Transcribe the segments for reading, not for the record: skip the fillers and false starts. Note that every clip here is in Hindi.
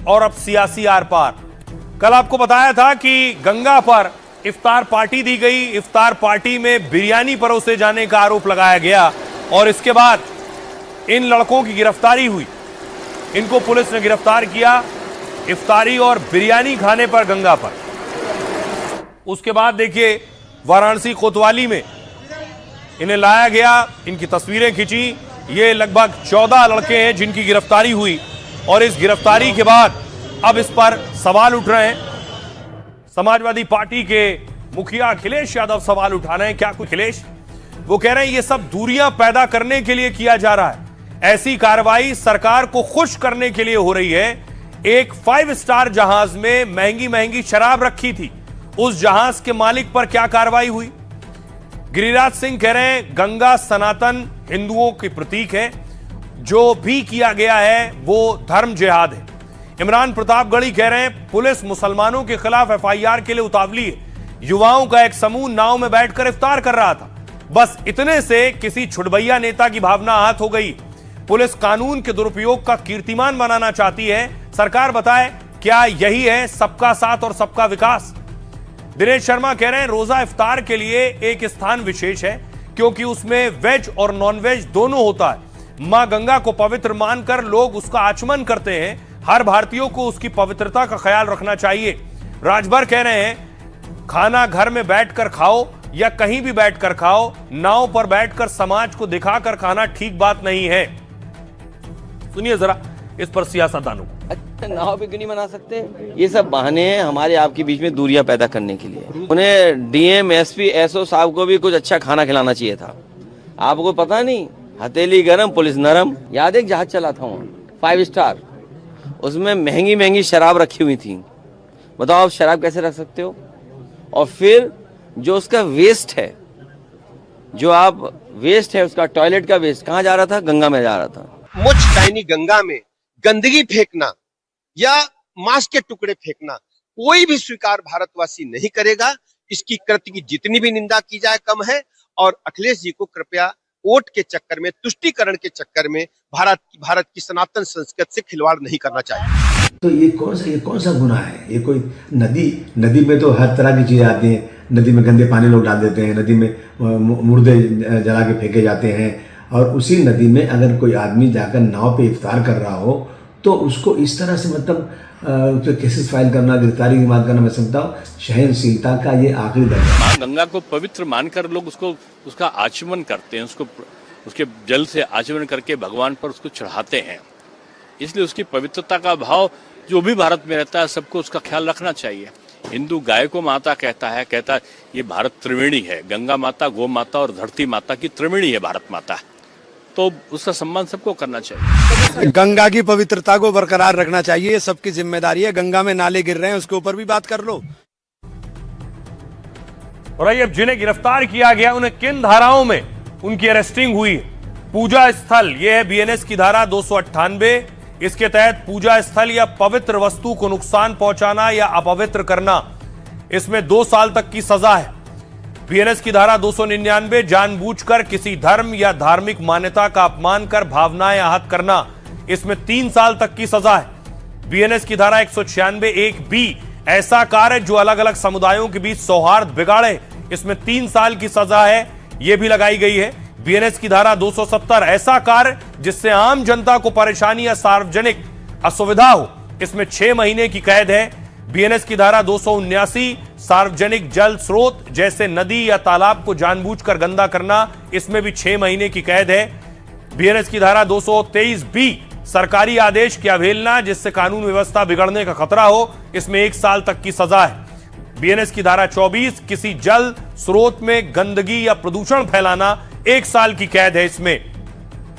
और अब सियासी आर पार। कल आपको बताया था कि गंगा पर इफ्तार पार्टी दी गई, इफ्तार पार्टी में बिरयानी परोसे जाने का आरोप लगाया गया और इसके बाद इन लड़कों की गिरफ्तारी हुई। इनको पुलिस ने गिरफ्तार किया इफ्तारी और बिरयानी खाने पर गंगा पर। उसके बाद देखिए वाराणसी कोतवाली में इन्हें लाया गया, इनकी तस्वीरें खींची। ये लगभग 14 लड़के हैं जिनकी गिरफ्तारी हुई और इस गिरफ्तारी के बाद अब इस पर सवाल उठ रहे हैं। समाजवादी पार्टी के मुखिया अखिलेश यादव सवाल उठा रहे हैं। क्या कुछ अखिलेश वो कह रहे हैं ये सब दूरियां पैदा करने के लिए किया जा रहा है, ऐसी कार्रवाई सरकार को खुश करने के लिए हो रही है। एक 5 स्टार जहाज में महंगी महंगी शराब रखी थी, उस जहाज के मालिक पर क्या कार्रवाई हुई? गिरिराज सिंह कह रहे हैं गंगा सनातन हिंदुओं की प्रतीक है, जो भी किया गया है वो धर्म जिहाद है। इमरान प्रतापगढ़ी कह रहे हैं पुलिस मुसलमानों के खिलाफ एफआईआर के लिए उतावली है। युवाओं का एक समूह नाव में बैठकर इफ्तार कर रहा था, बस इतने से किसी छुड़भैया नेता की भावना आहत हो गई। पुलिस कानून के दुरुपयोग का कीर्तिमान बनाना चाहती है। सरकार बताए क्या यही है सबका साथ और सबका विकास? दिनेश शर्मा कह रहे हैं रोजा इफ्तार के लिए एक स्थान विशेष है क्योंकि उसमें वेज और नॉन वेज दोनों होता है। मां गंगा को पवित्र मानकर लोग उसका आचमन करते हैं। हर भारतीयों को उसकी पवित्रता का ख्याल रखना चाहिए। राजभर कह रहे हैं खाना घर में बैठकर खाओ या कहीं भी बैठकर खाओ, नाव पर बैठकर समाज को दिखाकर खाना ठीक बात नहीं है। सुनिए जरा इस पर सियासतदानों को। अच्छा, नाव पे क्यों नहीं बना सकते? ये सब बहाने हैं हमारे आपके बीच में दूरियां पैदा करने के लिए। उन्हें डीएम एसपी एसओ साहब को भी कुछ अच्छा खाना खिलाना चाहिए था। आपको पता नहीं, हथेली गरम पुलिस नरम। याद एक जहाज चला था वहाँ 5 स्टार, उसमें महंगी महंगी शराब रखी हुई थी। बताओ आप शराब कैसे रख सकते हो? और फिर जो उसका वेस्ट है, जो आप वेस्ट है उसका टॉयलेट का वेस्ट कहाँ जा रहा था? गंगा में जा रहा था। मुझ डाइनी गंगा में गंदगी फेंकना या मांस के टुकड़े फेंकना कोई भी स्वीकार भारतवासी नहीं करेगा। इसकी कृत्य की जितनी भी निंदा की जाए कम है। और अखिलेश जी को कृपया वोट के चक्कर में, तुष्टीकरण के चक्कर में भारत की सनातन संस्कृति से खिलवाड़ नहीं करना चाहिए। तो ये कौन सा गुनाह है? ये कोई नदी में तो हर तरह की चीजें आती हैं। नदी में गंदे पानी लोग डाल देते हैं, नदी में मुर्दे जला के फेंके जाते हैं। और उसी नदी में अगर कोई आदमी जाकर नाव पे इफ्तार कर रहा हो तो उसको इस तरह से मतलब केसेस फाइल करना, गिरफ्तारी की बात करना, मैं समझता हूँ सहनशीलता का ये आखिरी दर्जा। माँ गंगा को पवित्र मानकर लोग उसका आचमन करते हैं, उसके जल से आचमन करके भगवान पर उसको चढ़ाते हैं। इसलिए उसकी पवित्रता का भाव जो भी भारत में रहता है सबको उसका ख्याल रखना चाहिए। हिंदू गाय को माता कहता है ये भारत त्रिवेणी है। गंगा माता, गौ माता और धरती माता की त्रिवेणी है भारत माता, तो उसका सम्मान सबको करना चाहिए। गंगा की पवित्रता को बरकरार रखना चाहिए, ये सबकी जिम्मेदारी है। गंगा में नाले गिर रहे हैं उसके ऊपर भी बात कर लो। और अब जिन्हें गिरफ्तार किया गया उन्हें किन धाराओं में उनकी अरेस्टिंग हुई? पूजा स्थल, यह है बीएनएस की धारा 298। इसके तहत पूजा स्थल या पवित्र वस्तु को नुकसान पहुंचाना या अपवित्र करना, इसमें 2 साल तक की सजा है। बीएनएस की धारा 299 जानबूझकर किसी धर्म या धार्मिक मान्यता का अपमान कर भावनाएं आहत करना, इसमें 3 साल तक की सजा है। बीएनएस की धारा 196 एक बी ऐसा कार्य जो अलग अलग समुदायों के बीच सौहार्द बिगाड़े, इसमें 3 साल की सजा है, यह भी लगाई गई है। बीएनएस की धारा 270 ऐसा कार्य जिससे आम जनता को परेशानी या सार्वजनिक असुविधा हो, इसमें 6 महीने की कैद है। बीएनएस की धारा 279 सार्वजनिक जल स्रोत जैसे नदी या तालाब को जानबूझकर गंदा करना, इसमें भी 6 महीने की कैद है। बीएनएस की धारा 223 बी सरकारी आदेश की अवहेलना जिससे कानून व्यवस्था बिगड़ने का खतरा हो, इसमें 1 साल तक की सजा है। बीएनएस की धारा 24 किसी जल स्रोत में गंदगी या प्रदूषण फैलाना, 1 साल की कैद है। इसमें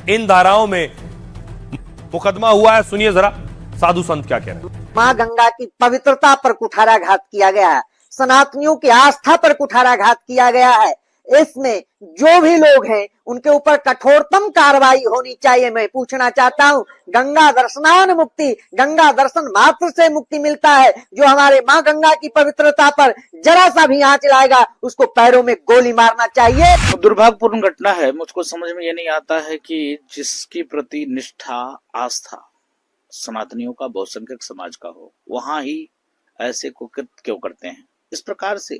इन धाराओं में मुकदमा हुआ है। सुनिए जरा साधु संत क्या कह रहे हैं। मां गंगा की पवित्रता पर कुठाराघात किया गया है, सनातनियों की आस्था पर कुठाराघात किया गया है। इसमें जो भी लोग हैं उनके ऊपर कठोरतम कार्रवाई होनी चाहिए। मैं पूछना चाहता हूं, गंगा दर्शनान मुक्ति, गंगा दर्शन मात्र से मुक्ति मिलता है। जो हमारे मां गंगा की पवित्रता पर जरा सा भी आंच लाएगा उसको पैरों में गोली मारना चाहिए। दुर्भाग्यपूर्ण घटना है। मुझको समझ में ये नहीं आता है कि जिसके प्रति निष्ठा, आस्था सनातनियों का, बहुसंख्यक समाज का हो, वहां ही ऐसे कुकृत्य क्यों करते हैं? इस प्रकार से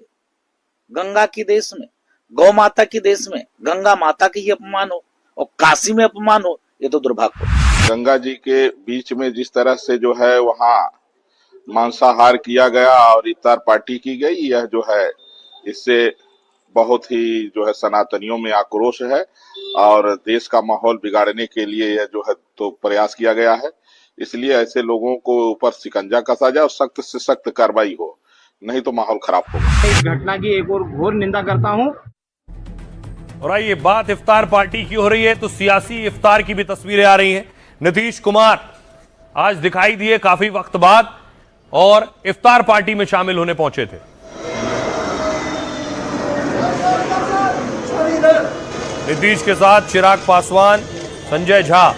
गंगा की देश में, गौ माता की देश में गंगा माता की ही अपमान हो और काशी में अपमान हो, ये तो दुर्भाग्य हो। गंगा जी के बीच में जिस तरह से जो है वहाँ मांसाहार किया गया और इफ्तार पार्टी की गई, यह जो है इससे बहुत ही जो है सनातनियों में आक्रोश है और देश का माहौल बिगाड़ने के लिए यह जो है तो प्रयास किया गया है। इसलिए ऐसे लोगों को ऊपर शिकंजा कसा जाए और सख्त से सख्त कार्रवाई हो, नहीं तो माहौल खराब होगा। इस घटना की एक और घोर निंदा करता हूं। और आइए बात इफ्तार पार्टी की हो रही है तो सियासी इफ्तार की भी तस्वीरें आ रही हैं। नीतीश कुमार आज दिखाई दिए काफी वक्त बाद और इफ्तार पार्टी में शामिल होने पहुंचे थे। नीतीश के साथ चिराग पासवान, संजय झा।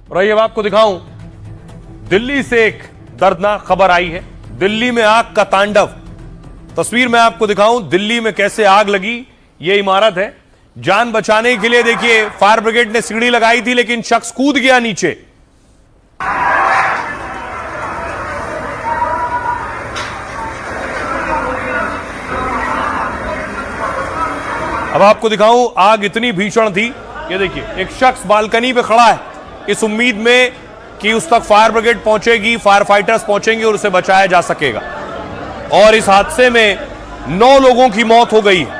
और अब आपको दिखाऊं, दिल्ली से एक दर्दनाक खबर आई है। दिल्ली में आग का तांडव। तस्वीर में आपको दिखाऊं दिल्ली में कैसे आग लगी। यह इमारत है। जान बचाने के लिए देखिए फायर ब्रिगेड ने सीढ़ी लगाई थी लेकिन शख्स कूद गया नीचे। अब आपको दिखाऊं आग इतनी भीषण थी। ये देखिए एक शख्स बालकनी पे खड़ा है इस उम्मीद में कि उस तक फायर ब्रिगेड पहुंचेगी, फायर फाइटर्स पहुंचेंगे और उसे बचाया जा सकेगा। और इस हादसे में 9 लोगों की मौत हो गई है।